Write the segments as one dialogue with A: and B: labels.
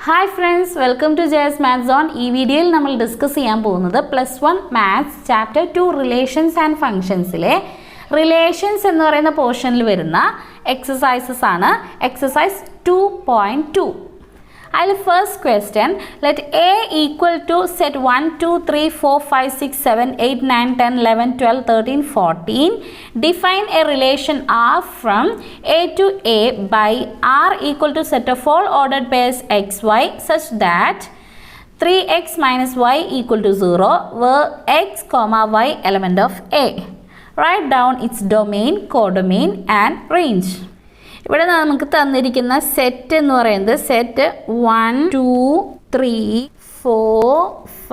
A: Hi friends, welcome to JS Maths Zone. ഈ വീഡിയോയിൽ നമ്മൾ ഡിസ്കസ് ചെയ്യാൻ പോകുന്നത് +1 മാത്സ് ചാപ്റ്റർ 2 റിലേഷൻസ് ആൻഡ് ഫങ്ഷൻസിലെ റിലേഷൻസ് എന്ന് പറയുന്ന പോർഷനിൽ വരുന്ന എക്സസൈസസ് ആണ്. എക്സസൈസ് 2.2. അതിൽ first question, let A equal to set 1 2 3 4 5 6 7 8 9 10 11 12 13 14 define a relation R from A to A by R equal to set of all ordered pairs x y such that 3x minus y equal to 0 where x comma y element of A. Write down its domain, codomain and range. ഇവിടെ നമുക്ക് തന്നിരിക്കുന്ന set എന്ന് പറയുന്നത് set 1 2 3 4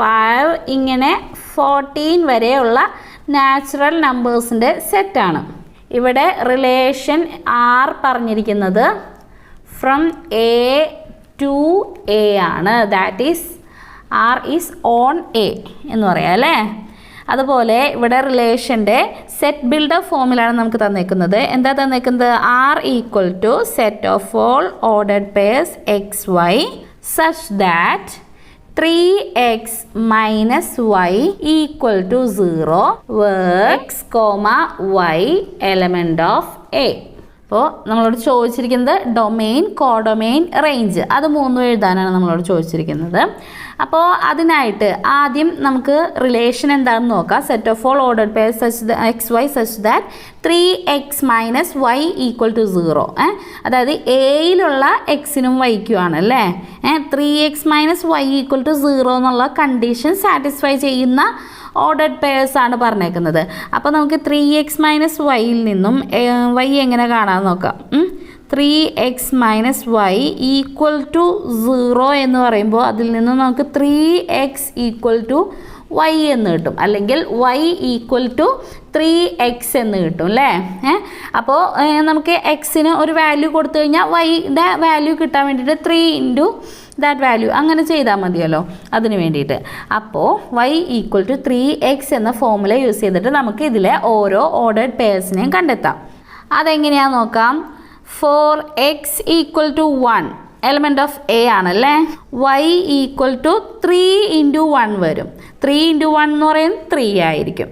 A: 5 ഇങ്ങനെ 14 വരെയുള്ള natural നമ്പേഴ്സിൻ്റെ സെറ്റാണ്. ഇവിടെ റിലേഷൻ ആർ പറഞ്ഞിരിക്കുന്നത് ഫ്രം എ ടു എ ആണ്. That is R is on A എന്ന് പറയാം അല്ലേ. അതുപോലെ ഇവിടെ റിലേഷൻ്റെ സെറ്റ് ബിൽഡർ ഫോമിലാണ് നമുക്ക് തന്നേക്കുന്നത്. എന്താ തന്നേക്കുന്നത്? R equal to set of all ordered pairs x y such that 3x minus y equal to 0 where x, y element of A. അപ്പോൾ നമ്മളോട് ചോദിച്ചിരിക്കുന്നത് ഡൊമെയിൻ, കോഡൊമെയിൻ, റേഞ്ച്, അത് മൂന്നും എഴുതാനാണ് നമ്മളോട് ചോദിച്ചിരിക്കുന്നത്. അപ്പോൾ അതിനായിട്ട് ആദ്യം നമുക്ക് റിലേഷൻ എന്താണെന്ന് നോക്കാം. Set of all ordered pairs such x y such that 3x minus Y equal to 0. അതായത് എയിലുള്ള എക്സിനും വൈക്കും ആണ് അല്ലേ. 3x minus Y equal to 0 എന്നുള്ള കണ്ടീഷൻ സാറ്റിസ്ഫൈ ചെയ്യുന്ന ഓർഡർഡ് പെയർസ് ആണ് പറഞ്ഞേക്കുന്നത്. അപ്പോൾ നമുക്ക് 3x മൈനസ് വൈയിൽ നിന്നും വൈ എങ്ങനെ കാണാമെന്ന് നോക്കാം. 3x minus Y equal to 0 എന്ന് പറയുമ്പോൾ അതിൽ നിന്ന് നമുക്ക് 3x ഈക്വൽ ടു y എന്ന് കിട്ടും, അല്ലെങ്കിൽ y ഈക്വൽ ടു 3x എന്ന് കിട്ടും അല്ലേ. അപ്പോൾ നമുക്ക് എക്സിന് ഒരു വാല്യൂ കൊടുത്തു കഴിഞ്ഞാൽ വൈയുടെ വാല്യൂ കിട്ടാൻ വേണ്ടിയിട്ട് 3 ഇൻറ്റു ദാറ്റ് വാല്യൂ അങ്ങനെ ചെയ്താൽ മതിയല്ലോ അതിന് വേണ്ടിയിട്ട്. അപ്പോൾ y ഈക്വൽ ടു 3x എന്ന ഫോമുല യൂസ് ചെയ്തിട്ട് നമുക്ക് ഇതിലെ ഓരോ ഓർഡർഡ് പെയർസിനെയും കണ്ടെത്താം. അതെങ്ങനെയാണെന്ന് നോക്കാം. For x equal to 1 element of A ആണല്ലേ. y ഈക്വൽ ടു 3 ഇൻറ്റു 1 വരും. 3 ഇൻറ്റു 1 എന്ന് പറയുന്നത് 3 ആയിരിക്കും.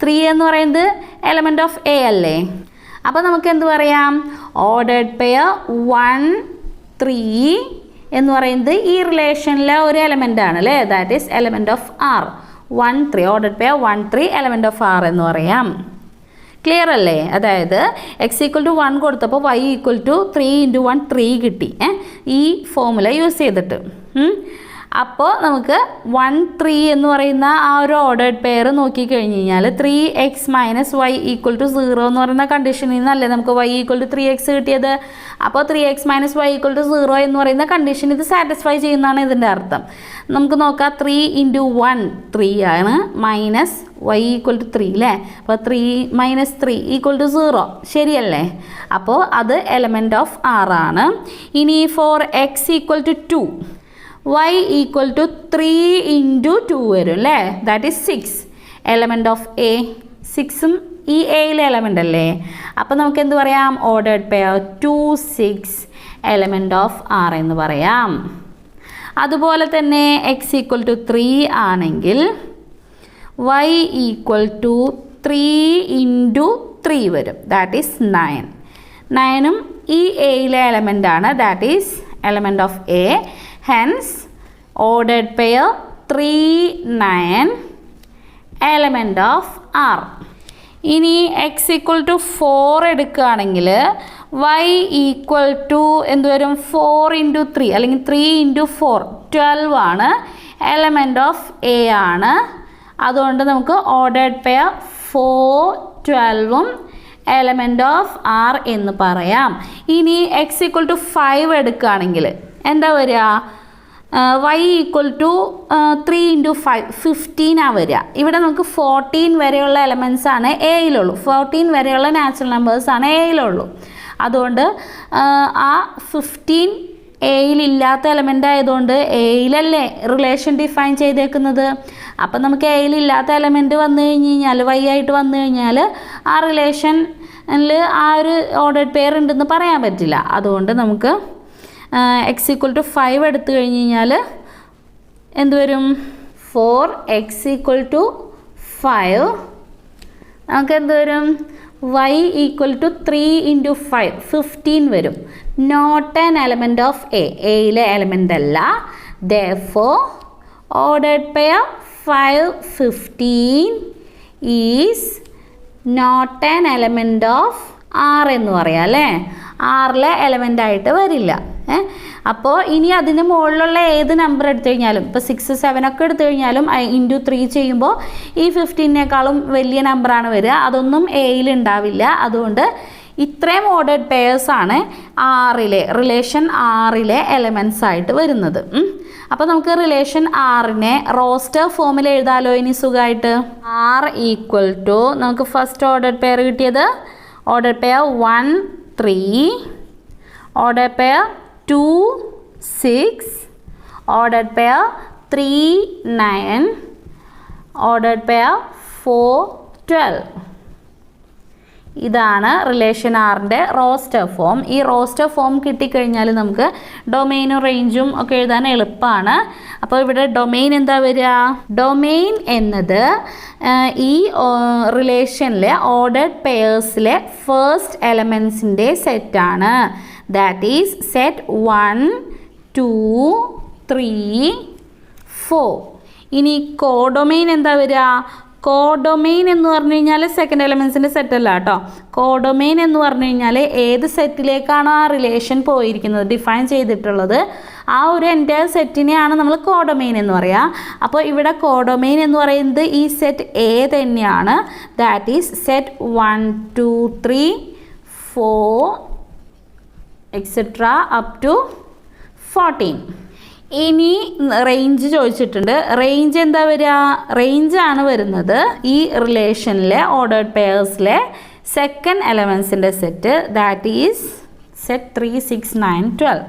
A: 3 എന്ന് പറയുന്നത് എലമെൻറ്റ് ഓഫ് എ അല്ലേ. അപ്പോൾ നമുക്ക് എന്ത് പറയാം? ഓർഡർഡ് പെയർ 1 3 എന്ന് പറയുന്നത് ഈ റിലേഷനിലെ ഒരു എലമെൻ്റ് ആണ് അല്ലേ. That is element of R. 1 3 ordered pair 1 3 element of R എന്ന് പറയാം. ക്ലിയർ അല്ലേ? അതായത് എക്സ് ഈക്വൽ ടു 1 കൊടുത്തപ്പോൾ y ഈക്വൽ ടു 3 ഇൻറ്റു 1 3 കിട്ടി ഈ ഫോമുല യൂസ് ചെയ്തിട്ട്. അപ്പോൾ നമുക്ക് 1 3 എന്ന് പറയുന്ന ആ ഒരു ഓർഡേർഡ് പെയർ നോക്കിക്കഴിഞ്ഞ് കഴിഞ്ഞാൽ 3x minus Y equal to 0 എന്ന് പറയുന്ന കണ്ടീഷനിൽ നിന്നല്ലേ നമുക്ക് y ഈക്വൽ ടു 3x കിട്ടിയത്. അപ്പോൾ 3x minus Y equal to 0 എന്ന് പറയുന്ന കണ്ടീഷൻ ഇത് സാറ്റിസ്ഫൈ ചെയ്യുന്നതാണ് ഇതിൻ്റെ അർത്ഥം. നമുക്ക് നോക്കാം. 3 ഇൻറ്റു 1 3 ആണ്, മൈനസ് y ഈക്വൽ ടു 3 അല്ലേ. അപ്പോൾ 3 മൈനസ് 3 ഈക്വൽ ടു 0 ശരിയല്ലേ. അപ്പോൾ അത് എലമെൻറ്റ് ഓഫ് ആർ ആണ്. ഇനി for x equal to 2 y equal to 3 into 2 വരും അല്ലേ. That is 6 element of A. 6ഉം ഈ എയിലെ എലമെൻ്റ് അല്ലേ. അപ്പോൾ നമുക്ക് എന്ത് പറയാം? Ordered pair 2 6 element of R എന്ന് പറയാം. അതുപോലെ തന്നെ എക്സ് ഈക്വൽ ടു 3 ആണെങ്കിൽ y ഈക്വൽ ടു 3 ഇൻറ്റു 3 വരും. That is 9. 9ഉം ഈ എയിലെ എലമെൻ്റ് ആണ്. That is element of A. Hence, ordered pair 3 9 element of R. ഇനി x ഈക്വൽ ടു 4 എടുക്കുകയാണെങ്കിൽ y ഈക്വൽ ടു എന്ത് വരും? 4 ഇൻറ്റു 3 അല്ലെങ്കിൽ 3 ഇൻറ്റു 4 12 ആണ്. എലമെൻറ്റ് ഓഫ് എ ആണ്. അതുകൊണ്ട് നമുക്ക് ഓർഡേർഡ് പെയർ 4 12ഉം എലമെൻറ്റ് ഓഫ് ആർ എന്ന് പറയാം. ഇനി x ഈക്വൽ ടു 5 എടുക്കുകയാണെങ്കിൽ എന്താ വരിക? y ഈക്വൽ ടു 3 ഇൻറ്റു 5 15 വരിക. ഇവിടെ നമുക്ക് 14 വരെയുള്ള എലമെൻറ്റ്സ് ആണ് എയിലുള്ളൂ. 14 വരെയുള്ള നാച്ചുറൽ നമ്പേഴ്സാണ് എയിലുള്ളൂ. അതുകൊണ്ട് ആ 15 എയിലില്ലാത്ത എലമെൻ്റ് ആയതുകൊണ്ട് എയിലല്ലേ റിലേഷൻ ഡിഫൈൻ ചെയ്തേക്കുന്നത്. അപ്പം നമുക്ക് എയിലില്ലാത്ത എലമെൻറ്റ് വന്നു കഴിഞ്ഞ് കഴിഞ്ഞാൽ y ആയിട്ട് വന്നു കഴിഞ്ഞാൽ ആ റിലേഷനിൽ ആ ഒരു ഓർഡേർഡ് പെയർ ഉണ്ടെന്ന് പറയാൻ പറ്റില്ല. അതുകൊണ്ട് നമുക്ക് എക്സ് ഈക്വൽ ടു 5 എടുത്തു കഴിഞ്ഞ് കഴിഞ്ഞാൽ എന്ത് വരും? 4x ഈക്വൽ ടു 5 നമുക്ക് എന്ത് വരും? y ഈക്വൽ ടു 3 ഇൻറ്റു 5 15 വരും. നോട്ട് ആൻ എലമെൻറ്റ് ഓഫ് എയിലെ എലമെൻ്റ് അല്ല. therefore ordered pair 5 15 is not an element of R എന്ന് പറയാം അല്ലേ. ആറിലെ എലമെൻ്റ് ആയിട്ട് വരില്ല. അപ്പോൾ ഇനി അതിന് മുകളിലുള്ള ഏത് നമ്പർ എടുത്തു കഴിഞ്ഞാലും, ഇപ്പോൾ 6 7 ഒക്കെ എടുത്തു കഴിഞ്ഞാലും ഇൻറ്റു 3 ചെയ്യുമ്പോൾ ഈ 15നേക്കാളും വലിയ നമ്പറാണ് വരിക. അതൊന്നും എയിൽ ഉണ്ടാവില്ല. അതുകൊണ്ട് ഇത്രയും ഓർഡേഡ് പെയേഴ്സാണ് റിലേഷൻ ആറിലെ എലമെൻറ്റ്സ് ആയിട്ട് വരുന്നത്. അപ്പോൾ നമുക്ക് റിലേഷൻ ആറിനെ റോസ്റ്റർ ഫോമിൽ എഴുതാലോ ഇനി സുഖമായിട്ട്. R ഈക്വൽ ടു നമുക്ക് ഫസ്റ്റ് ഓർഡേഡ് പെയർ കിട്ടിയത് order pair 1 3, order pair 2 6, order pair 3 9, order pair 4 12. ഇതാണ് റിലേഷൻ ആറിൻ്റെ റോസ്റ്റർ ഫോം. ഈ റോസ്റ്റർ ഫോം കിട്ടിക്കഴിഞ്ഞാൽ നമുക്ക് ഡൊമെയിനും റേഞ്ചും ഒക്കെ എഴുതാൻ എളുപ്പമാണ്. അപ്പോൾ ഇവിടെ ഡൊമെയിൻ എന്താ വരിക? ഡൊമെയിൻ എന്നത് ഈ റിലേഷനിലെ ഓർഡേഡ് പെയേഴ്സിലെ ഫസ്റ്റ് എലമെൻസിൻ്റെ സെറ്റാണ്. That is set 1 2 3 4. ഇനി കോഡൊമെയിൻ എന്താ വരിക? കോഡൊമെയിൻ എന്ന് പറഞ്ഞു കഴിഞ്ഞാൽ സെക്കൻഡ് എലമെൻസിൻ്റെ സെറ്റല്ല കേട്ടോ. കോഡൊമെയിൻ എന്ന് പറഞ്ഞു കഴിഞ്ഞാൽ ഏത് സെറ്റിലേക്കാണോ ആ റിലേഷൻ പോയിരിക്കുന്നത് ഡിഫൈൻ ചെയ്തിട്ടുള്ളത് ആ ഒരു എൻ്റയർ സെറ്റിനെയാണ് നമ്മൾ കോഡൊമെയിൻ എന്ന് പറയുക. അപ്പോൾ ഇവിടെ കോഡൊമെയിൻ എന്ന് പറയുന്നത് ഈ സെറ്റ് എ തന്നെയാണ്. That is set 1 2 3 4 etcetera up to 14. ഇനി റേഞ്ച് ചോദിച്ചിട്ടുണ്ട്. റേഞ്ച് എന്താ വരിക? റേഞ്ചാണ് വരുന്നത് ഈ റിലേഷനിലെ ഓർഡേഡ് പെയേഴ്സിലെ സെക്കൻഡ് എലമെൻസിൻ്റെ സെറ്റ്. That is set 3 6 9 12.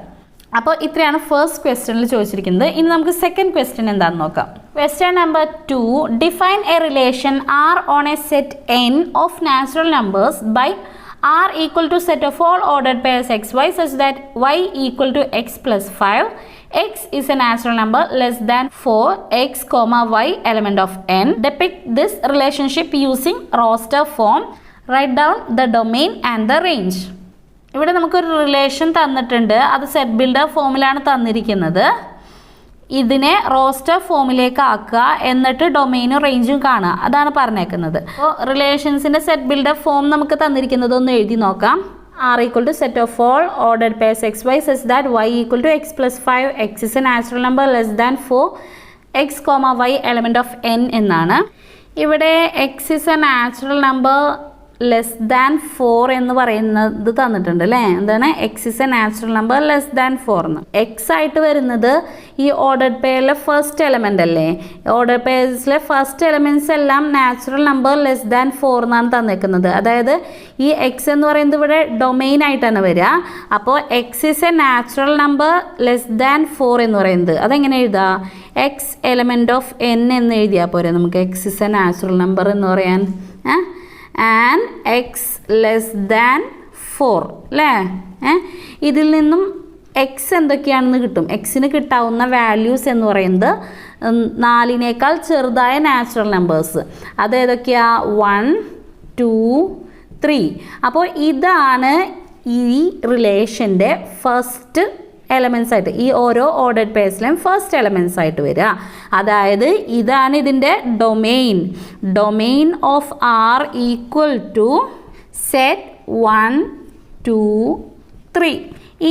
A: അപ്പോൾ ഇത്രയാണ് ഫസ്റ്റ് ക്വസ്റ്റ്യനിൽ ചോദിച്ചിരിക്കുന്നത്. ഇനി നമുക്ക് സെക്കൻഡ് ക്വസ്റ്റ്യൻ എന്താണെന്ന് നോക്കാം. Question number 2. Define a relation R on a set n of natural numbers by R equal to set of all ordered pairs xy such that y equal to x plus 5. X is a natural number less than 4 x comma y element of n. Depict this relationship using roster form. Write down the domain and the range. ഇവിടെ നമുക്കൊരു relation തന്നിട്ടുണ്ട്. അത് set builder ഫോമിലാണ് തന്നിരിക്കുന്നത്. ഇതിനെ roster ഫോമിലേക്ക് ആക്കുക, എന്നിട്ട് ഡൊമെയിനും റേഞ്ചും കാണുക. അതാണ് പറഞ്ഞേക്കുന്നത്. അപ്പോൾ റിലേഷൻസിൻ്റെ സെറ്റ് ബിൽഡർ ഫോം നമുക്ക് തന്നിരിക്കുന്നത് ഒന്ന് എഴുതി നോക്കാം. R equal to set of all ordered pairs xy such that y equal to x plus 5, x is a natural number less than 4, x comma y element of n എന്നാണ്. ഇവിടെ x is a natural number less than 4 എന്ന് പറയുന്നത് തന്നിട്ടുണ്ട് അല്ലേ. എന്താണ്? X is A natural number less than 4 എന്ന്. X ആയിട്ട് വരുന്നത് ഈ ഓർഡേഡ് പെയറിലെ ഫസ്റ്റ് എലമെൻ്റ് അല്ലേ. ഓർഡേഡ് പെയർസിലെ ഫസ്റ്റ് എലമെൻറ്റ്സ് എല്ലാം നാച്ചുറൽ നമ്പർ ലെസ് ദാൻ 4 എന്നാണ് തന്നിരിക്കുന്നത്. അതായത് ഈ എക്സ് എന്ന് പറയുന്നത് ഇവിടെ ഡൊമെയിൻ ആയിട്ടാണ് വരിക. അപ്പോൾ X is A natural number less than 4 എന്ന് പറയുന്നത് അതെങ്ങനെ എഴുതുക? എക്സ് എലമെൻറ്റ് ഓഫ് എൻ എന്ന് എഴുതിയാൽ പോരെ നമുക്ക് X is A natural number എന്ന് പറയാൻ. ആൻഡ് എക്സ് ലെസ് ദാൻ 4 അല്ലേ. ഇതിൽ നിന്നും എക്സ് എന്തൊക്കെയാണെന്ന് കിട്ടും. എക്സിന് കിട്ടാവുന്ന വാല്യൂസ് എന്ന് പറയുന്നത് 4നേക്കാൾ ചെറുതായ നാച്ചുറൽ നമ്പേഴ്സ്. അത് ഏതൊക്കെയാ? 1 2 3. അപ്പോൾ ഇതാണ് ഈ റിലേഷൻ്റെ ഫസ്റ്റ് എലമെൻസ് ആയിട്ട്, ഈ ഓരോ ഓർഡേഡ് പെയർസിലെയും ഫസ്റ്റ് എലമെൻസ് ആയിട്ട് വരിക. അതായത് ഇതാണ് ഇതിൻ്റെ domain. Domain of R equal to set 1 2 3.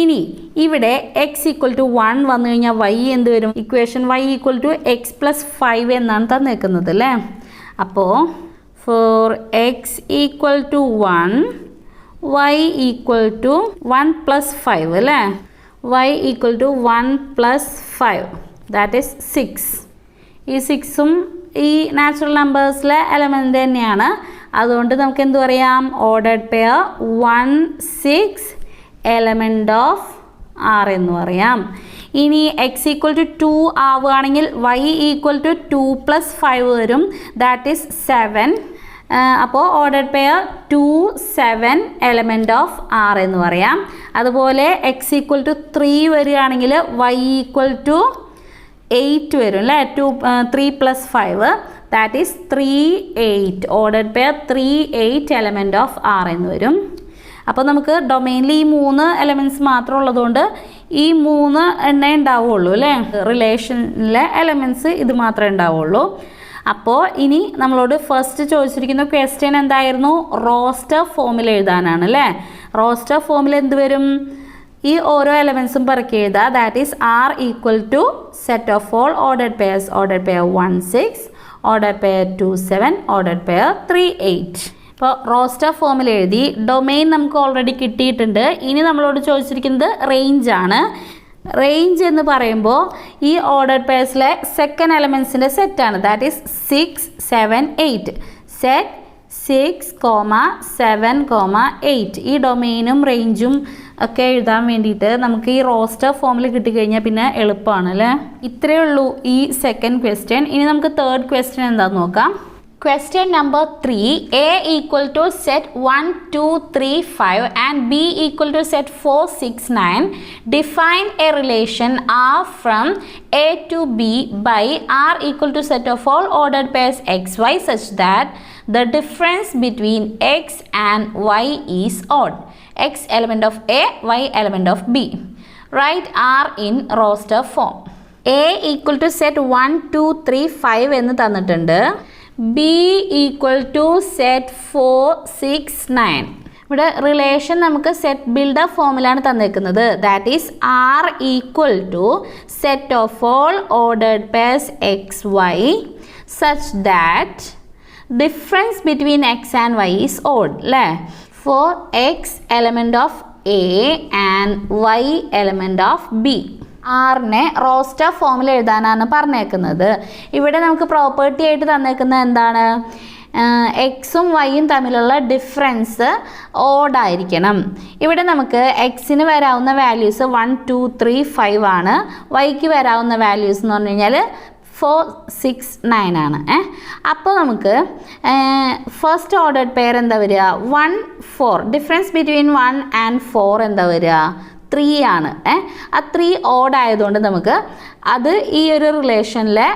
A: ഇനി ഇവിടെ എക്സ് ഈക്വൽ ടു 1 വന്നു കഴിഞ്ഞാൽ y എന്ത് വരും? Equation y equal to x plus 5 എന്നാണ് തന്നേക്കുന്നത് അല്ലേ. അപ്പോൾ for x equal to 1 y equal to 1 plus 5 അല്ലേ. y equal to 1 plus 5 that is 6. ഈ 6ഉം ഈ നാച്ചുറൽ നമ്പേഴ്സിലെ എലമെൻ്റ് തന്നെയാണ്. അതുകൊണ്ട് നമുക്ക് എന്ത് പറയാം? Ordered pair 1 6 element of R എന്ന് പറയാം. ഇനി എക്സ് ഈക്വൽ ടു 2 ആവുകയാണെങ്കിൽ y ഈക്വൽ ടു 2 പ്ലസ് 5 വരും. That is 7. അപ്പോൾ ordered pair 2 7 element of R എന്ന് പറയാം. അതുപോലെ എക്സ് ഈക്വൽ ടു 3 വരികയാണെങ്കിൽ വൈ ഈക്വൽ ടു 8 വരും അല്ലേ. 3 + 5 that is 3 8. Ordered pair 3 8 element of R എന്ന് വരും. അപ്പോൾ നമുക്ക് ഡൊമെയിനിൽ ഈ 3 എലമെൻറ്റ്സ് മാത്രം ഉള്ളതുകൊണ്ട് ഈ 3 എണ്ണേ ഉണ്ടാവുള്ളൂ അല്ലേ. റിലേഷനിലെ എലമെൻറ്റ്സ് ഇത് മാത്രമേ ഉണ്ടാവുള്ളൂ. അപ്പോൾ ഇനി നമ്മളോട് ഫസ്റ്റ് ചോദിച്ചിരിക്കുന്ന ക്വസ്റ്റ്യൻ എന്തായിരുന്നു? റോസ്റ്റർ ഫോമിൽ എഴുതാനാണ് അല്ലേ. റോസ്റ്റർ ഫോമിൽ എന്ത് വരും? ഈ ഓരോ എലമെൻസും പെറുക്കി എഴുതുക. That is R equal to set of all ordered pairs. Ordered pair 1 6, ordered pair 2 7, ordered pair 3 8. ഇപ്പോൾ റോസ്റ്റർ ഫോമിൽ എഴുതി. ഡൊമെയിൻ നമുക്ക് ഓൾറെഡി കിട്ടിയിട്ടുണ്ട്. ഇനി നമ്മളോട് ചോദിച്ചിരിക്കുന്നത് റേഞ്ചാണ്. റേഞ്ച് എന്ന് പറയുമ്പോൾ ഈ ഓർഡേഡ് പെയർസിലെ സെക്കൻഡ് എലമെൻസിൻ്റെ സെറ്റാണ്. That is 6 7 8. സെറ്റ് 6, 7, 8. ഈ ഡൊമെയിനും റേഞ്ചും ഒക്കെ എഴുതാൻ വേണ്ടിയിട്ട് നമുക്ക് ഈ റോസ്റ്റർ ഫോമിൽ കിട്ടിക്കഴിഞ്ഞാൽ പിന്നെ എളുപ്പമാണ് അല്ലേ. ഇത്രയേ ഉള്ളൂ ഈ സെക്കൻഡ് ക്വസ്റ്റ്യൻ. ഇനി നമുക്ക് തേർഡ് ക്വസ്റ്റ്യൻ എന്താണെന്ന് നോക്കാം. Question number 3, A equal to set 1 2 3 5 and B equal to set 4 6 9. Define a relation R from A to B by R equal to set of all ordered pairs x y such that the difference between x and y is odd. X element of A, y element of B. Write R in roster form. A equal to set 1 2 3 5 എന്ന് തന്നിട്ടുണ്ട്. B equal to set 4 6 9. ഇവിടെ relation നമുക്ക് set builder ഫോമിലാണ് തന്നേക്കുന്നത്. That is R equal to set of all ordered pairs x y such that difference between x and y is odd അല്ലേ. For x element of A and y element of B. ആറിനെ roster ഫോമിൽ എഴുതാനാണ് പറഞ്ഞേക്കുന്നത്. ഇവിടെ നമുക്ക് property ആയിട്ട് തന്നേക്കുന്നത് എന്താണ്? എക്സും വൈയും തമ്മിലുള്ള ഡിഫറൻസ് ഓഡായിരിക്കണം. ഇവിടെ നമുക്ക് എക്സിന് വരാവുന്ന വാല്യൂസ് 1 2 3 5 ആണ്. വൈക്ക് വരാവുന്ന വാല്യൂസ് എന്ന് പറഞ്ഞു കഴിഞ്ഞാൽ 4 6 9 ആണ്. അപ്പോൾ നമുക്ക് ഫസ്റ്റ് ഓർഡേഡ് പെയർ എന്താ വരിക? 1 4. ഡിഫറൻസ് ബിറ്റ്വീൻ 1 and 4 എന്താ വരിക? 3 ആണ്. ആ 3 ഓഡ് ആയതുകൊണ്ട് നമുക്ക് അത് ഈ ഒരു റിലേഷനിലെ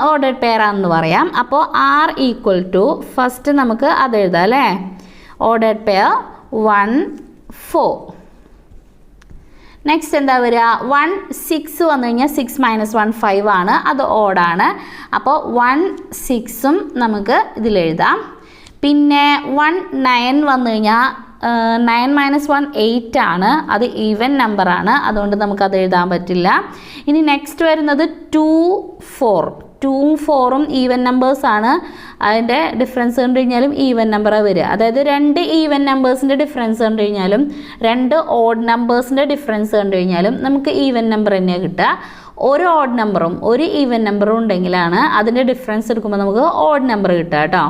A: ഓർഡേഡ് പെയർ ആണെന്ന് പറയാം. അപ്പോൾ ആർ ഈക്വൽ ടു ഫസ്റ്റ് നമുക്ക് അത് എഴുതാം അല്ലേ. Ordered pair 1 4. നെക്സ്റ്റ് എന്താ വരിക? 1 6 വന്നു കഴിഞ്ഞാൽ 6 - 1 5 ആണ്. അത് ഓഡാണ്. അപ്പോൾ 1 6ഉം നമുക്ക് ഇതിലെഴുതാം. പിന്നെ 1 9 വന്നു കഴിഞ്ഞാൽ 9 - 1 8 ആണ്. അത് ഈവൻ നമ്പറാണ്. അതുകൊണ്ട് നമുക്കത് എഴുതാൻ പറ്റില്ല. ഇനി നെക്സ്റ്റ് വരുന്നത് 2 4. 2ഉം 4ഉം ഈവൻ നമ്പേഴ്സാണ്. അതിൻ്റെ ഡിഫറൻസ് കണ്ടു കഴിഞ്ഞാലും ഈവൻ നമ്പറാണ് വരിക. അതായത് 2 ഈവൻ നമ്പേഴ്സിൻ്റെ ഡിഫറൻസ് കണ്ടു കഴിഞ്ഞാലും 2 ഓഡ് നമ്പേഴ്സിൻ്റെ ഡിഫറൻസ് കണ്ടു കഴിഞ്ഞാലും നമുക്ക് ഈവൻ നമ്പർ തന്നെയാണ് കിട്ടുക. ഒരു ഓഡ് നമ്പറും ഒരു ഈവൻ നമ്പറും ഉണ്ടെങ്കിലാണ് അതിൻ്റെ ഡിഫറൻസ് എടുക്കുമ്പോൾ നമുക്ക് ഓഡ് നമ്പർ കിട്ടുക കേട്ടോ.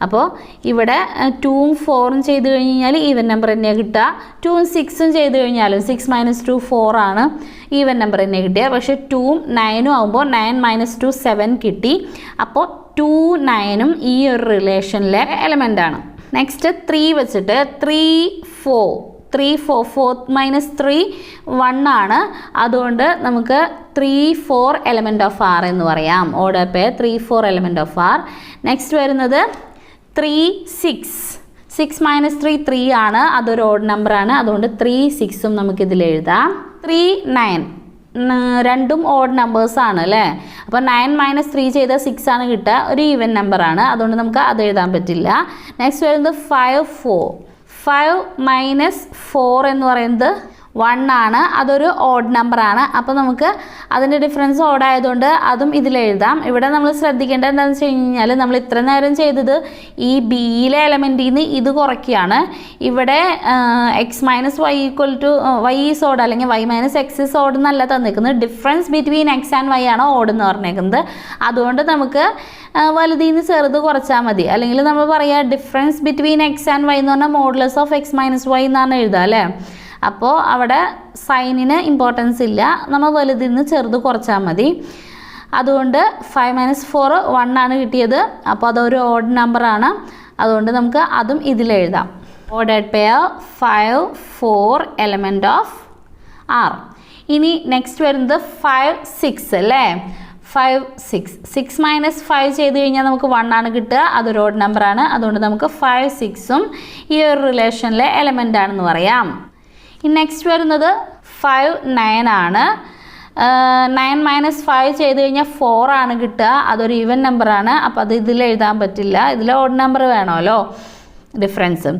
A: അപ്പോൾ ഇവിടെ 2ഉം 4ഉം ചെയ്ത് കഴിഞ്ഞാൽ ഈവൻ നമ്പർ തന്നെയാണ് കിട്ടുക. 2ഉം 6ഉം ചെയ്ത് കഴിഞ്ഞാലും 6 - 2 4 ആണ്. ഈവൻ നമ്പർ തന്നെ കിട്ടിയത്. പക്ഷേ 2ഉം 9ഉം ആകുമ്പോൾ 9 - 2 7 കിട്ടി. അപ്പോൾ 2 9ഉം ഈ ഒരു റിലേഷനിലെ എലമെൻ്റ് ആണ്. നെക്സ്റ്റ് 3 വെച്ചിട്ട് 3 4. 3 4 4 - 3 1 ആണ്. അതുകൊണ്ട് നമുക്ക് 3 4 എലമെൻറ്റ് ഓഫ് ആർ എന്ന് പറയാം. Order pair 3 4 element of R. Next വരുന്നത് 3 6. 6 - 3 3 ആണ്. അതൊരു ഓഡ് നമ്പറാണ്. അതുകൊണ്ട് 3 6ഉം നമുക്കിതിൽ എഴുതാം. 3 9. രണ്ടും ഓഡ് നമ്പേഴ്സാണ് അല്ലേ. അപ്പോൾ 9 - 3 ചെയ്താൽ 6 ആണ് കിട്ടുക. ഒരു ഈവൻ നമ്പറാണ്. അതുകൊണ്ട് നമുക്ക് അത് എഴുതാൻ പറ്റില്ല. നെക്സ്റ്റ് വരുന്നത് 5 4. 5 - 4 എന്ന് പറയുന്നത് 1 ആണ്. അതൊരു ഓഡ് നമ്പറാണ്. അപ്പോൾ നമുക്ക് അതിൻ്റെ ഡിഫറൻസ് ഓഡ് ആയതുകൊണ്ട് അതും ഇതിലെഴുതാം. ഇവിടെ നമ്മൾ ശ്രദ്ധിക്കേണ്ടത് എന്താണെന്ന് വെച്ച് കഴിഞ്ഞാൽ നമ്മൾ ഇത്ര നേരം ചെയ്തത് ഈ ബിയിലെ എലമെൻറ്റിൽ നിന്ന് ഇത് കുറയ്ക്കുകയാണ്. ഇവിടെ x minus Y equal to y is odd അല്ലെങ്കിൽ y minus x is odd എന്നല്ല തന്നിരിക്കുന്നത്. Difference between x and y ആണ് ഓഡ് എന്ന് പറഞ്ഞേക്കുന്നത്. അതുകൊണ്ട് നമുക്ക് വലുതിൽ നിന്ന് ചെറുത് കുറച്ചാൽ മതി. അല്ലെങ്കിൽ നമ്മൾ പറയുക difference between x and y എന്ന് പറഞ്ഞാൽ modulus of x minus y എന്നാണ് എഴുതുക അല്ലേ. അപ്പോൾ അവിടെ സൈനിന് ഇമ്പോർട്ടൻസ് ഇല്ല. നമ്മൾ വലുതിൽ നിന്ന് ചെറുത് കുറച്ചാൽ മതി. അതുകൊണ്ട് 5 - 4 1 ആണ് കിട്ടിയത്. അപ്പോൾ അതൊരു ഓഡ് നമ്പറാണ്. അതുകൊണ്ട് നമുക്ക് അതും ഇതിലെഴുതാം. Ordered pair 5 4 element of R. ഇനി നെക്സ്റ്റ് വരുന്നത് 5 6 അല്ലേ. 5 6 6 മൈനസ് 5 ചെയ്ത് കഴിഞ്ഞാൽ നമുക്ക് 1 ആണ് കിട്ടുക. അതൊരു ഓഡ് നമ്പറാണ്. അതുകൊണ്ട് നമുക്ക് 5 6ഉം ഈ ഒരു റിലേഷനിലെ എലമെൻ്റ് ആണെന്ന് പറയാം. ഇനി നെക്സ്റ്റ് വരുന്നത് 5 9 ആണ്. 9 മൈനസ് 5 ചെയ്ത് കഴിഞ്ഞാൽ 4 ആണ് കിട്ടുക. അതൊരു ഈവൻ നമ്പറാണ്. അപ്പോൾ അത് ഇതിൽ എഴുതാൻ പറ്റില്ല. ഇതിൽ ഓഡ് നമ്പർ വേണമല്ലോ, ഡിഫറൻസ്.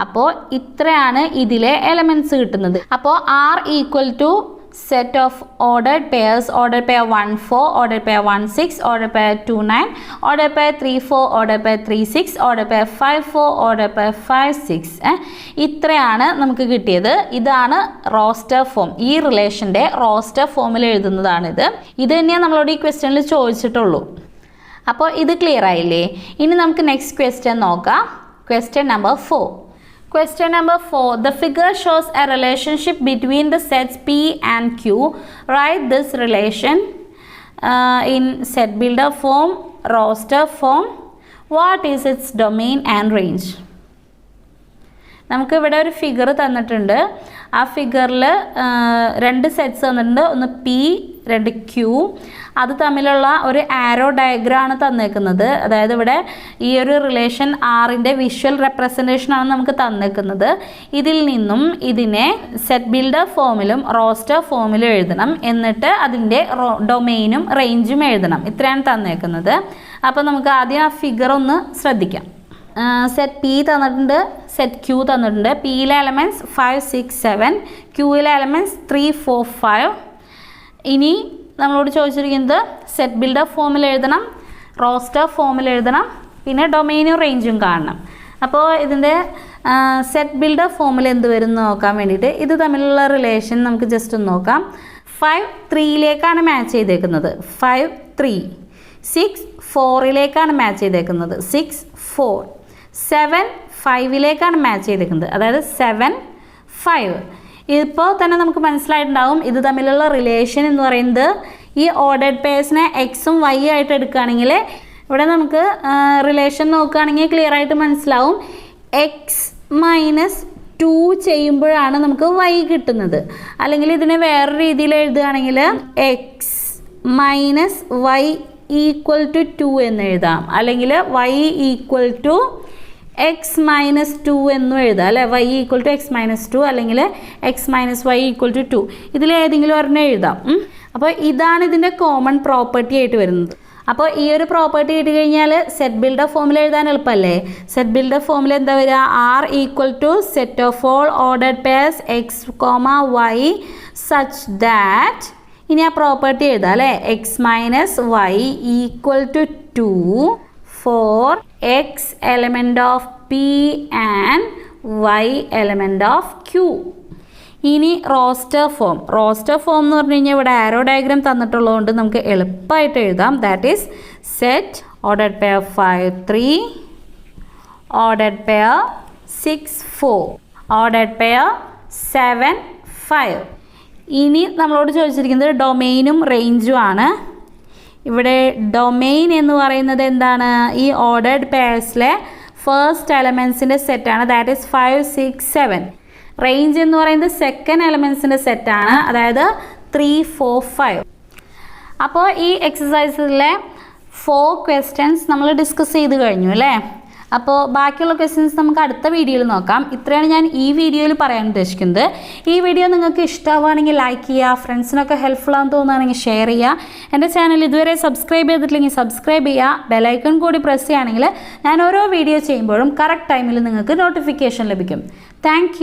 A: അപ്പോൾ ഇത്രയാണ് ഇതിലെ എലമെൻറ്റ്സ് കിട്ടുന്നത്. അപ്പോൾ R equal to set of ordered pairs, ordered pair 1 4, ordered pair 1 6, ordered pair 2 9, ordered pair 3 4, ordered pair 3 6, ordered pair 5 4, ordered pair 5 6. ഇത്രയാണ് നമുക്ക് കിട്ടിയത്. ഇതാണ് റോസ്റ്റർ ഫോം. ഈ റിലേഷൻ്റെ റോസ്റ്റർ ഫോമിൽ എഴുതുന്നതാണിത്. ഇത് തന്നെയാണ് നമ്മളോട് ഈ ക്വസ്റ്റ്യനിൽ ചോദിച്ചിട്ടുള്ളൂ. അപ്പോൾ ഇത് ക്ലിയർ ആയില്ലേ? ഇനി നമുക്ക് നെക്സ്റ്റ് ക്വസ്റ്റ്യൻ നോക്കാം. Question number 4. Question number 4. The figure shows a relationship between the sets P and Q. Write this relation in set builder form, roster form. What is its domain and range? നമുക്ക് ഇവിടെ ഒരു figure തന്നിട്ടുണ്ട്. ആ ഫിഗറിൽ 2 sets തന്നിട്ടുണ്ട്. ഒന്ന് P, 2 Q. അത് തമ്മിലുള്ള ഒരു ആരോ ഡയഗ്രാമാണ് തന്നേക്കുന്നത്. അതായത് ഇവിടെ ഈ ഒരു റിലേഷൻ ആറിൻ്റെ വിഷ്വൽ റെപ്രസെൻറ്റേഷനാണ് നമുക്ക് തന്നേക്കുന്നത്. ഇതിൽ നിന്നും ഇതിനെ സെറ്റ് ബിൽഡർ ഫോമിലും റോസ്റ്റർ ഫോമിലും എഴുതണം. എന്നിട്ട് അതിൻ്റെ ഡൊമെയിനും റേഞ്ചും എഴുതണം. ഇത്രയാണ് തന്നേക്കുന്നത്. അപ്പോൾ നമുക്ക് ആദ്യം ആ ഫിഗർ ഒന്ന് ശ്രദ്ധിക്കാം. സെറ്റ് പി തന്നിട്ടുണ്ട്, സെറ്റ് ക്യൂ തന്നിട്ടുണ്ട്. പിയിലെ എലമെൻറ്റ്സ് 5 6 7, ക്യൂയിലെ എലമെൻറ്റ്സ് 3 4 5. ഇനി നമ്മളോട് ചോദിച്ചിരിക്കുന്നത് സെറ്റ് ബിൽഡർ ഫോമിൽ എഴുതണം, റോസ്റ്റർ ഫോമിൽ എഴുതണം, പിന്നെ ഡൊമെയിനും റേഞ്ചും കാണണം. അപ്പോൾ ഇതിൻ്റെ സെറ്റ് ബിൽഡർ ഫോമിൽ എന്ത് വരും എന്ന് നോക്കാൻ വേണ്ടിയിട്ട് ഇത് തമ്മിലുള്ള റിലേഷൻ നമുക്ക് ജസ്റ്റ് ഒന്ന് നോക്കാം. 5 3യിലേക്കാണ് മാച്ച് ചെയ്തേക്കുന്നത്. 5 3. 6 4യിലേക്കാണ് മാച്ച് ചെയ്തേക്കുന്നത്. 6 4. 7 5യിലേക്കാണ് മാച്ച് ചെയ്തേക്കുന്നത്. അതായത് 7 5. ഇപ്പോൾ തന്നെ നമുക്ക് മനസ്സിലായിട്ടുണ്ടാവും ഇത് തമ്മിലുള്ള റിലേഷൻ എന്ന് പറയുന്നത്. ഈ ഓർഡേർഡ് പെയർസിനെ എക്സും വൈ ആയിട്ട് എടുക്കുകയാണെങ്കിൽ ഇവിടെ നമുക്ക് റിലേഷൻ നോക്കുകയാണെങ്കിൽ ക്ലിയർ ആയിട്ട് മനസ്സിലാവും. എക്സ് മൈനസ് 2 ചെയ്യുമ്പോഴാണ് നമുക്ക് വൈ കിട്ടുന്നത്. അല്ലെങ്കിൽ ഇതിനെ വേറെ രീതിയിൽ എഴുതുകയാണെങ്കിൽ x minus Y equal to 2 എന്ന് എഴുതാം. അല്ലെങ്കിൽ y equal to x minus 2 എന്നും എഴുതാം അല്ലേ. Y equal to x minus 2 അല്ലെങ്കിൽ x minus Y equal to 2. ഇതിലേതെങ്കിലും ഒരെണ്ണം എഴുതാം. അപ്പോൾ ഇതാണ് ഇതിൻ്റെ കോമൺ പ്രോപ്പർട്ടി ആയിട്ട് വരുന്നത്. അപ്പോൾ ഈ ഒരു പ്രോപ്പർട്ടി കിട്ടി കഴിഞ്ഞാൽ സെറ്റ് ബിൽഡർ ഫോമിൽ എഴുതാൻ എളുപ്പമല്ലേ. സെറ്റ് ബിൽഡർ ഫോമിൽ എന്താ വരിക? R equal to set of all ordered pairs x comma y such that. ഇനി ആ പ്രോപ്പർട്ടി എഴുതാം അല്ലേ. എക്സ് minus Y equal to 2 for x element of P and y element of Q. ഇനി റോസ്റ്റർ ഫോം. റോസ്റ്റർ ഫോം എന്ന് പറഞ്ഞു കഴിഞ്ഞാൽ ഇവിടെ ആരോ ഡയഗ്രാം തന്നിട്ടുള്ളതുകൊണ്ട് നമുക്ക് എളുപ്പമായിട്ട് എഴുതാം. That is set ordered pair 5 3, ordered pair 6 4, ordered pair 7 5. ഇനി നമ്മളോട് ചോദിച്ചിരിക്കുന്നത് ഡൊമെയിനും റേഞ്ചും ആണ്. ഇവിടെ ഡൊമെയിൻ എന്ന് പറയുന്നത് എന്താണ്? ഈ ഓർഡേർഡ് പെയർസിലെ ഫസ്റ്റ് എലമെൻസിൻ്റെ സെറ്റാണ്. That is 5 6 7. റേഞ്ച് എന്ന് പറയുന്നത് സെക്കൻഡ് എലമെൻസിൻ്റെ സെറ്റാണ്. അതായത് 3 4 5. അപ്പോൾ ഈ എക്സസൈസിലെ 4 ക്വസ്റ്റ്യൻസ് നമ്മൾ ഡിസ്കസ് ചെയ്ത് കഴിഞ്ഞു അല്ലേ. അപ്പോൾ ബാക്കിയുള്ള ക്വസ്റ്റ്യൻസ് നമുക്ക് അടുത്ത വീഡിയോയിൽ നോക്കാം. ഇത്രയാണ് ഞാൻ ഈ വീഡിയോയിൽ പറയാൻ ഉദ്ദേശിക്കുന്നത്. ഈ വീഡിയോ നിങ്ങൾക്ക് ഇഷ്ടമാവുകയാണെങ്കിൽ ലൈക്ക് ചെയ്യുക, ഫ്രണ്ട്സിനൊക്കെ ഹെൽപ്ഫുൾ ആണെന്ന് തോന്നുകയാണെങ്കിൽ ഷെയർ ചെയ്യുക. എൻ്റെ ചാനൽ ഇതുവരെ സബ്സ്ക്രൈബ് ചെയ്തിട്ടില്ലെങ്കിൽ സബ്സ്ക്രൈബ് ചെയ്യുക. ബെലൈക്കൺ കൂടി പ്രസ് ചെയ്യുകയാണെങ്കിൽ ഞാൻ ഓരോ വീഡിയോ ചെയ്യുമ്പോഴും കറക്റ്റ് ടൈമിൽ നിങ്ങൾക്ക് നോട്ടിഫിക്കേഷൻ ലഭിക്കും. താങ്ക്